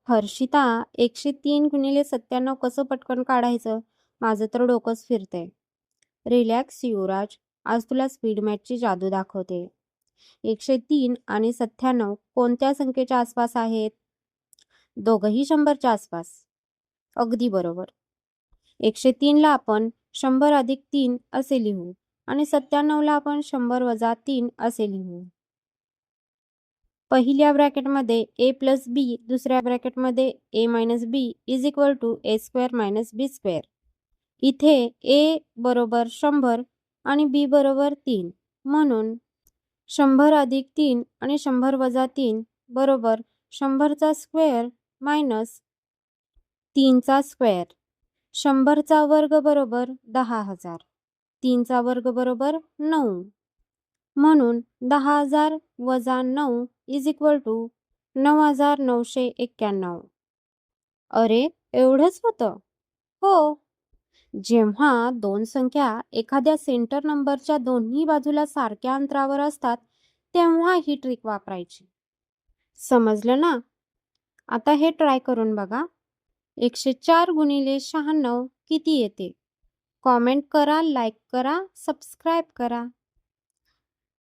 हर्षिता 103 गुणिले 97 कसं पटकन काढायचं? माझं तर डोकंच फिरतंय. रिलॅक्स युवराज, आज तुला स्पीड मॅथची जादू दाखवते. 103 आणि 97 कोणत्या संख्येच्या आसपास आहेत? दोघंही 100च्या आसपास. अगदी बरोबर. 103 ला आपण 100 अधिक 3 असे लिहू आणि 97 ला आपण 100 वजा 3 असे लिहू. पहिल्या ब्रॅकेटमध्ये a प्लस बी, दुसऱ्या ब्रॅकेटमध्ये a minus B is equal to a square minus B square. इथे a बरोबर 100 आणि b बरोबर 3, म्हणून 100 अधिक 3 आणि 100 वजा 3 बरोबर 100चा स्क्वेअर मायनस 3चा स्क्वेअर. 100चा वर्ग बरोबर 10,000. 3चा वर्ग बरोबर 9, म्हणून 10,000 वजा 9 इज इक्वल टू 9,991. अरे, एवढंच होतं? हो. जेव्हा दोन संख्या एखाद्या सेंटर नंबरच्या दोन्ही बाजूला सारख्या अंतरावर असतात तेव्हा ही ट्रिक वापरायची. समजलं ना? आता हे ट्राय करून बघा. 104 गुणिले 96 किती येते? कॉमेंट करा, लाईक करा, सबस्क्राईब करा.